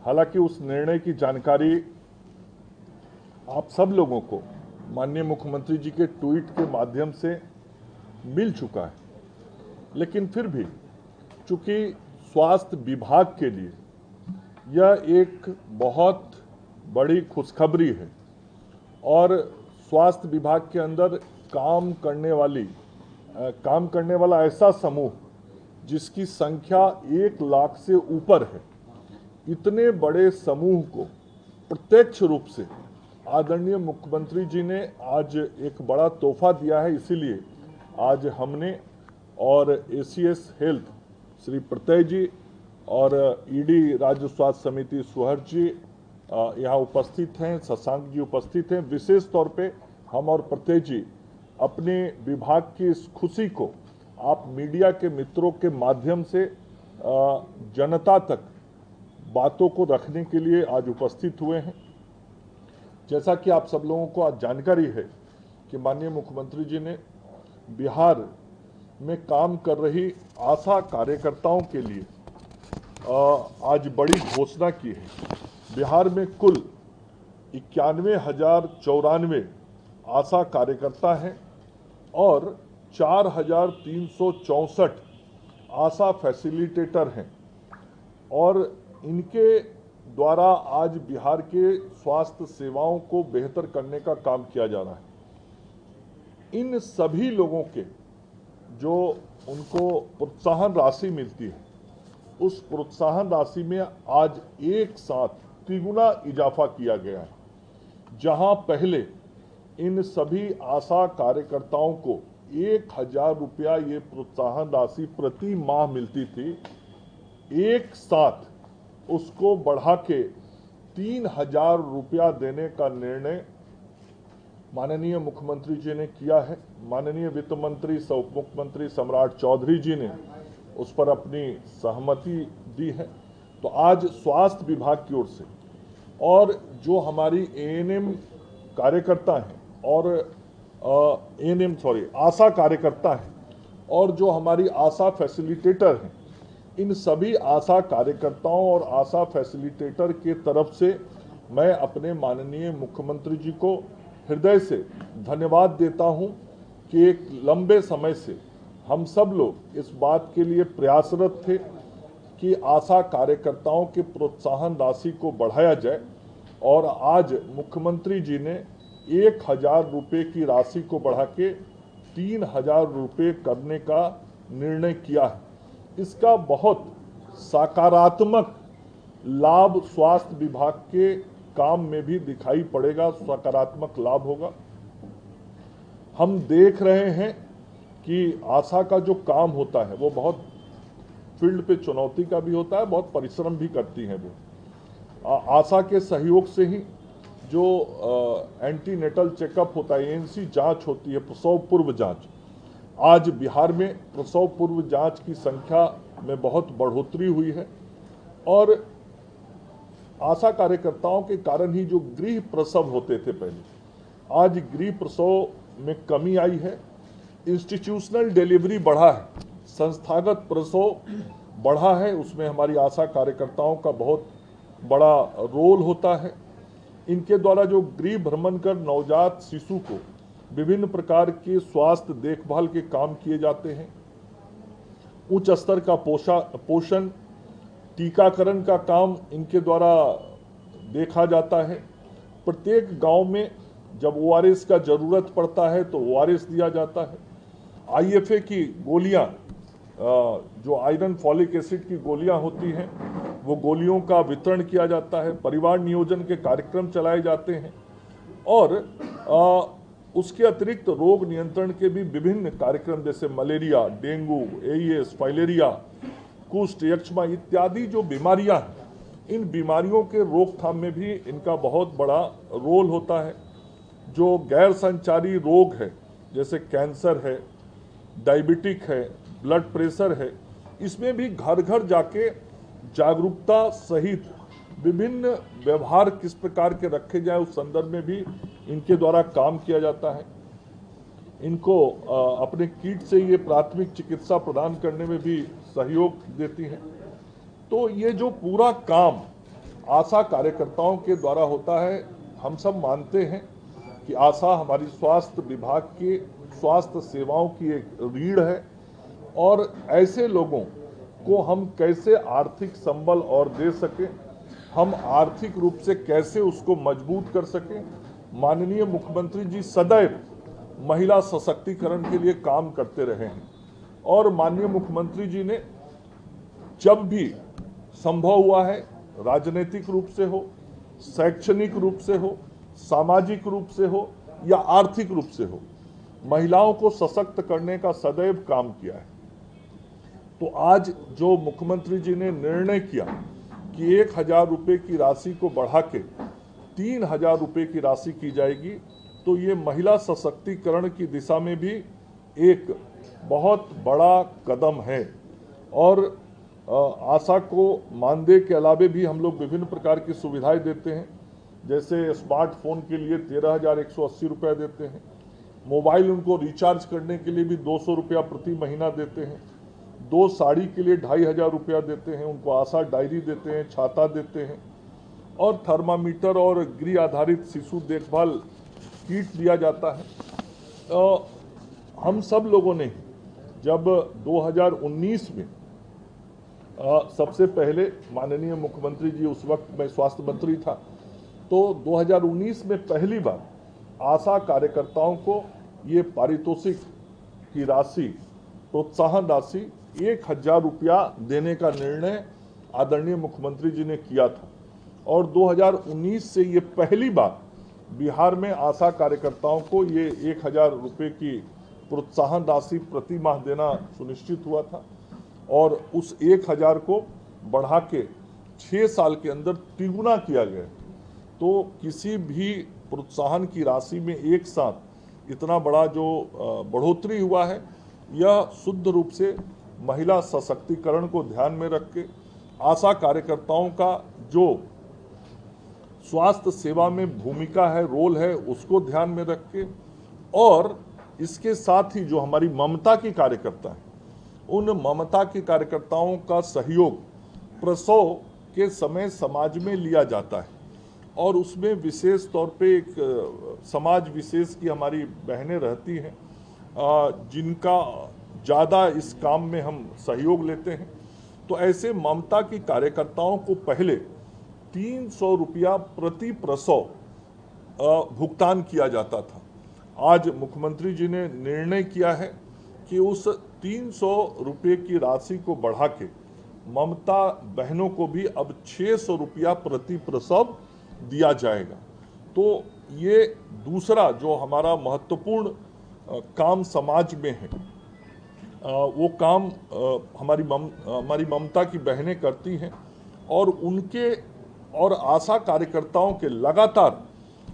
हालांकि उस निर्णय की जानकारी आप सब लोगों को माननीय मुख्यमंत्री जी के ट्वीट के माध्यम से मिल चुका है, लेकिन फिर भी चूंकि स्वास्थ्य विभाग के लिए यह एक बहुत बड़ी खुशखबरी है और स्वास्थ्य विभाग के अंदर काम करने वाला ऐसा समूह जिसकी संख्या 1 लाख से ऊपर है, इतने बड़े समूह को प्रत्यक्ष रूप से आदरणीय मुख्यमंत्री जी ने आज एक बड़ा तोहफा दिया है। इसीलिए आज हमने और एसीएस हेल्थ श्री प्रत्यय जी और ईडी राज्य स्वास्थ्य समिति सुहर जी यहाँ उपस्थित हैं, शशांक जी उपस्थित हैं। विशेष तौर पे हम और प्रत्यय जी अपने विभाग की इस खुशी को आप मीडिया के मित्रों के माध्यम से जनता तक बातों को रखने के लिए आज उपस्थित हुए हैं। जैसा कि आप सब लोगों को आज जानकारी है कि माननीय मुख्यमंत्री जी ने बिहार में काम कर रही आशा कार्यकर्ताओं के लिए आज बड़ी घोषणा की है। बिहार में कुल 91,094 आशा कार्यकर्ता हैं और 4,364 आशा फैसिलिटेटर हैं और इनके द्वारा आज बिहार के स्वास्थ्य सेवाओं को बेहतर करने का काम किया जा रहा है। इन सभी लोगों के जो उनको प्रोत्साहन राशि मिलती है, उस प्रोत्साहन राशि में आज एक साथ तिगुना इजाफा किया गया है। जहां पहले इन सभी आशा कार्यकर्ताओं को 1,000 रुपया ये प्रोत्साहन राशि प्रति माह मिलती थी, एक साथ उसको बढ़ा के 3,000 रुपया देने का निर्णय माननीय मुख्यमंत्री जी ने किया है। माननीय वित्त मंत्री उप मुख्यमंत्री सम्राट चौधरी जी ने उस पर अपनी सहमति दी है। तो आज स्वास्थ्य विभाग की ओर से और जो हमारी एएनएम कार्यकर्ता हैं और आशा कार्यकर्ता हैं और जो हमारी आशा फैसिलिटेटर हैं, इन सभी आशा कार्यकर्ताओं और आशा फैसिलिटेटर के तरफ से मैं अपने माननीय मुख्यमंत्री जी को हृदय से धन्यवाद देता हूं कि एक लंबे समय से हम सब लोग इस बात के लिए प्रयासरत थे कि आशा कार्यकर्ताओं के प्रोत्साहन राशि को बढ़ाया जाए और आज मुख्यमंत्री जी ने 1,000 रुपये की राशि को बढ़ा के 3,000 रुपये करने का निर्णय किया है। इसका बहुत सकारात्मक लाभ स्वास्थ्य विभाग के काम में भी दिखाई पड़ेगा, सकारात्मक लाभ होगा। हम देख रहे हैं कि आशा का जो काम होता है वो बहुत फील्ड पे चुनौती का भी होता है, बहुत परिश्रम भी करती हैं वो। आशा के सहयोग से ही जो एंटीनेटल चेकअप होता है, एएनसी जांच होती है, प्रसव पूर्व जांच, आज बिहार में प्रसव पूर्व जांच की संख्या में बहुत बढ़ोतरी हुई है और आशा कार्यकर्ताओं के कारण ही जो गृह प्रसव होते थे पहले, आज गृह प्रसव में कमी आई है। इंस्टीट्यूशनल डिलीवरी बढ़ा है, संस्थागत प्रसव बढ़ा है, उसमें हमारी आशा कार्यकर्ताओं का बहुत बड़ा रोल होता है। इनके द्वारा जो गृह भ्रमण कर नवजात शिशु को विभिन्न प्रकार के स्वास्थ्य देखभाल के काम किए जाते हैं। उच्च स्तर का पोषण टीकाकरण का काम इनके द्वारा देखा जाता है। प्रत्येक गांव में जब ओआरएस का जरूरत पड़ता है तो ओआरएस दिया जाता है। आईएफए की गोलियां, जो आयरन फॉलिक एसिड की गोलियां होती हैं, वो गोलियों का वितरण किया जाता है। परिवार नियोजन के कार्यक्रम चलाए जाते हैं और उसके अतिरिक्त रोग नियंत्रण के भी विभिन्न कार्यक्रम जैसे मलेरिया, डेंगू, एईएस, फाइलेरिया, कुष्ठ, यक्ष्मा इत्यादि जो बीमारियां हैं, इन बीमारियों के रोकथाम में भी इनका बहुत बड़ा रोल होता है। जो गैर संचारी रोग है जैसे कैंसर है, डायबिटिक है, ब्लड प्रेशर है, इसमें भी घर घर जाके जागरूकता सहित विभिन्न व्यवहार किस प्रकार के रखे जाए उस संदर्भ में भी इनके द्वारा काम किया जाता है। इनको अपने किट से ये प्राथमिक चिकित्सा प्रदान करने में भी सहयोग देती हैं। तो ये जो पूरा काम आशा कार्यकर्ताओं के द्वारा होता है। हम सब मानते हैं कि आशा हमारी स्वास्थ्य विभाग की स्वास्थ्य सेवाओं की एक रीढ़ है और ऐसे लोगों को हम कैसे आर्थिक संबल और दे सकें, हम आर्थिक रूप से कैसे उसको मजबूत कर सकें। माननीय मुख्यमंत्री जी सदैव महिला सशक्तिकरण के लिए काम करते रहे हैं और माननीय मुख्यमंत्री जी ने जब भी संभव हुआ है, राजनीतिक रूप से हो, शैक्षणिक रूप से हो, सामाजिक रूप से हो या आर्थिक रूप से हो, महिलाओं को सशक्त करने का सदैव काम किया है। तो आज जो मुख्यमंत्री जी ने निर्णय किया कि 1,000 रुपये की राशि को बढ़ा के 3,000 रुपये की राशि की जाएगी, तो ये महिला सशक्तिकरण की दिशा में भी एक बहुत बड़ा कदम है। और आशा को मानदेय के अलावे भी हम लोग विभिन्न प्रकार की सुविधाएं देते हैं, जैसे स्मार्टफोन के लिए 13,180 रुपया देते हैं, मोबाइल उनको रिचार्ज करने के लिए भी 200 रुपया प्रति महीना देते हैं, 2 साड़ी के लिए 2,500 रुपया देते हैं, उनको आशा डायरी देते हैं, छाता देते हैं और थर्मामीटर और गृह आधारित शिशु देखभाल किट दिया जाता है। हम सब लोगों ने जब 2019 में सबसे पहले माननीय मुख्यमंत्री जी, उस वक्त मैं स्वास्थ्य मंत्री था, तो 2019 में पहली बार आशा कार्यकर्ताओं को ये पारितोषिक की राशि, प्रोत्साहन राशि 1,000 रुपया देने का निर्णय आदरणीय मुख्यमंत्री जी ने किया था और 2019 से ये पहली बार बिहार में आशा कार्यकर्ताओं को ये 1,000 रुपये की प्रोत्साहन राशि प्रति माह देना सुनिश्चित हुआ था और उस 1,000 को बढ़ा के 6 साल के अंदर तिगुना किया गया। तो किसी भी प्रोत्साहन की राशि में एक साथ इतना बड़ा जो बढ़ोतरी हुआ है, यह शुद्ध रूप से महिला सशक्तिकरण को ध्यान में रख के, आशा कार्यकर्ताओं का जो स्वास्थ्य सेवा में भूमिका है, रोल है, उसको ध्यान में रख के, और इसके साथ ही जो हमारी ममता की कार्यकर्ता है, उन ममता के कार्यकर्ताओं का सहयोग प्रसव के समय समाज में लिया जाता है और उसमें विशेष तौर पे एक समाज विशेष की हमारी बहनें रहती हैं जिनका ज़्यादा इस काम में हम सहयोग लेते हैं। तो ऐसे ममता की कार्यकर्ताओं को पहले 300 रुपया प्रति प्रसव भुगतान किया जाता था। आज मुख्यमंत्री जी ने निर्णय किया है कि उस 300 रुपये की राशि को बढ़ा के ममता बहनों को भी अब 600 रुपया प्रति प्रसव दिया जाएगा। तो ये दूसरा जो हमारा महत्वपूर्ण काम समाज में है, वो काम हमारी ममता की बहनें करती हैं और उनके और आशा कार्यकर्ताओं के लगातार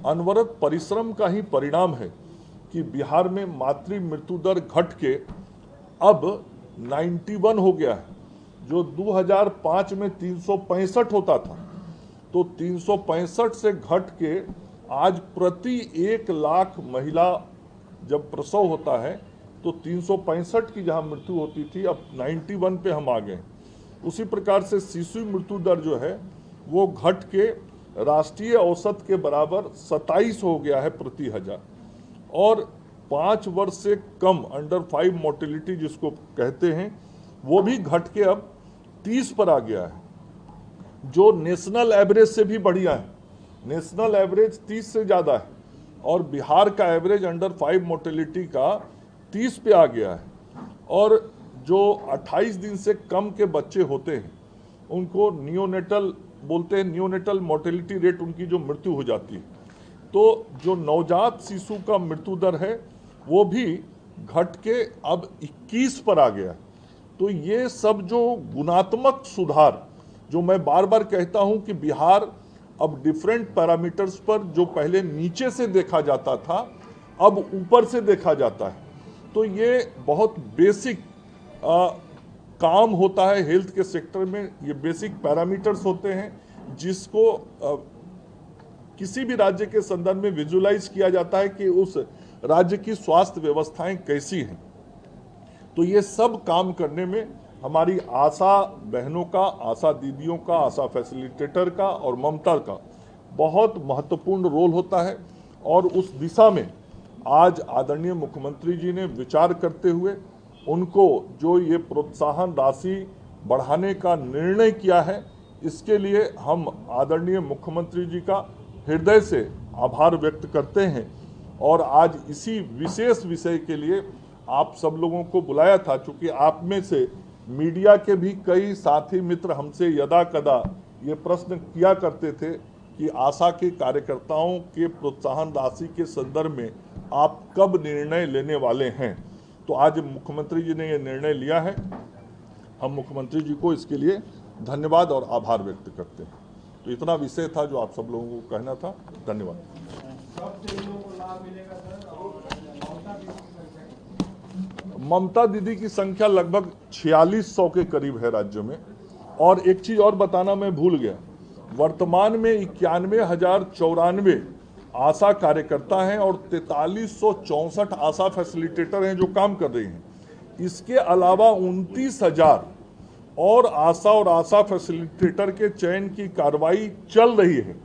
अनवरत परिश्रम का ही परिणाम है कि बिहार में मातृ मृत्यु दर घट के अब 91 हो गया है। जो 2005 में 365 होता था, तो 365 से घट के आज प्रति 1 लाख महिला जब प्रसव होता है तो 365 की जहां मृत्यु होती थी, अब 91 पे हम आ गए। उसी प्रकार से शिशु मृत्यु दर जो है वो घट के राष्ट्रीय औसत के बराबर 27 हो गया है प्रति 1000 और 5 वर्ष से कम अंडर 5 मोर्टेलिटी जिसको कहते हैं, वो भी घट के अब 30 पर आ गया है, जो नेशनल एवरेज से भी बढ़िया है। नेशनल एवरेज 30 से ज़्यादा है और बिहार का एवरेज अंडर 5 मोर्टेलिटी का 30 पे आ गया है। और जो 28 दिन से कम के बच्चे होते हैं उनको नियोनेटल बोलते हैं, नियोनेटल मोर्टेलिटी रेट उनकी जो मृत्यु हो जाती है, तो जो नवजात शिशु का मृत्यु दर है वो भी घट के अब 21 पर आ गया। तो ये सब जो गुणात्मक सुधार, जो मैं बार बार कहता हूं कि बिहार अब डिफरेंट पैरामीटर्स पर जो पहले नीचे से देखा जाता था अब ऊपर से देखा जाता है। तो ये बहुत बेसिक काम होता है हेल्थ के सेक्टर में, ये बेसिक पैरामीटर्स होते हैं जिसको किसी भी राज्य के संदर्भ में विजुलाइज किया जाता है कि उस राज्य की स्वास्थ्य व्यवस्थाएं कैसी हैं। तो ये सब काम करने में हमारी आशा बहनों का, आशा दीदियों का, आशा फैसिलिटेटर का और ममता का बहुत महत्वपूर्ण रोल होता है। और उस दिशा में आज आदरणीय मुख्यमंत्री जी ने विचार करते हुए उनको जो ये प्रोत्साहन राशि बढ़ाने का निर्णय किया है, इसके लिए हम आदरणीय मुख्यमंत्री जी का हृदय से आभार व्यक्त करते हैं। और आज इसी विशेष विषय के लिए आप सब लोगों को बुलाया था, क्योंकि आप में से मीडिया के भी कई साथी मित्र हमसे यदा कदा ये प्रश्न किया करते थे कि आशा के कार्यकर्ताओं के प्रोत्साहन राशि के संदर्भ में आप कब निर्णय लेने वाले हैं। तो आज मुख्यमंत्री जी ने ये निर्णय लिया है। हम मुख्यमंत्री जी को इसके लिए धन्यवाद और आभार व्यक्त करते हैं। तो इतना विषय था जो आप सब लोगों को कहना था। धन्यवाद। ममता दीदी की संख्या लगभग 4600 के करीब है राज्य में। और एक चीज और बताना मैं भूल गया, वर्तमान में 91,094 आशा कार्यकर्ता हैं और 4364 आशा फैसिलिटेटर हैं जो काम कर रही हैं। इसके अलावा 29,000 और आशा फैसिलिटेटर के चयन की कार्रवाई चल रही है,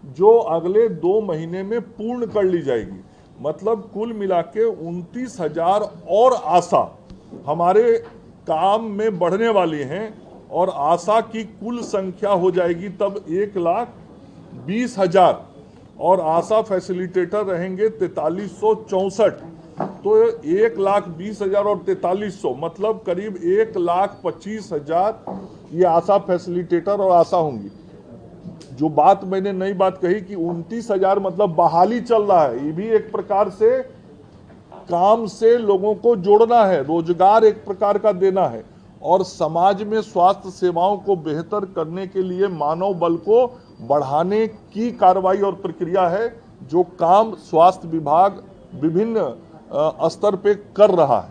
जो अगले 2 महीने में पूर्ण कर ली जाएगी। मतलब कुल मिला के 29,000 और आशा हमारे काम में बढ़ने वाली हैं और आशा की कुल संख्या हो जाएगी तब 1,20,000 और आशा फैसिलिटेटर रहेंगे 4364। तो 1,20,000 और 4300 मतलब करीब 1,25,000 ये आशा फैसिलिटेटर और आशा होंगी। जो बात मैंने नई बात कही कि 29,000 मतलब बहाली चल रहा है, ये भी एक प्रकार से काम से लोगों को जोड़ना है, रोजगार एक प्रकार का देना है और समाज में स्वास्थ्य सेवाओं को बेहतर करने के लिए मानव बल को बढ़ाने की कार्रवाई और प्रक्रिया है, जो काम स्वास्थ्य विभाग विभिन्न स्तर पे कर रहा है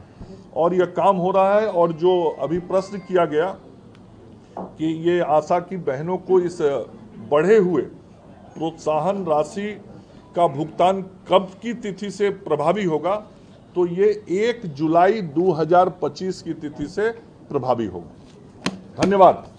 और यह काम हो रहा है। और जो अभी प्रश्न किया गया कि ये आशा की बहनों को इस बढ़े हुए प्रोत्साहन राशि का भुगतान कब की तिथि से प्रभावी होगा, तो ये 1 जुलाई 2025 की तिथि से प्रभावी होगा। धन्यवाद।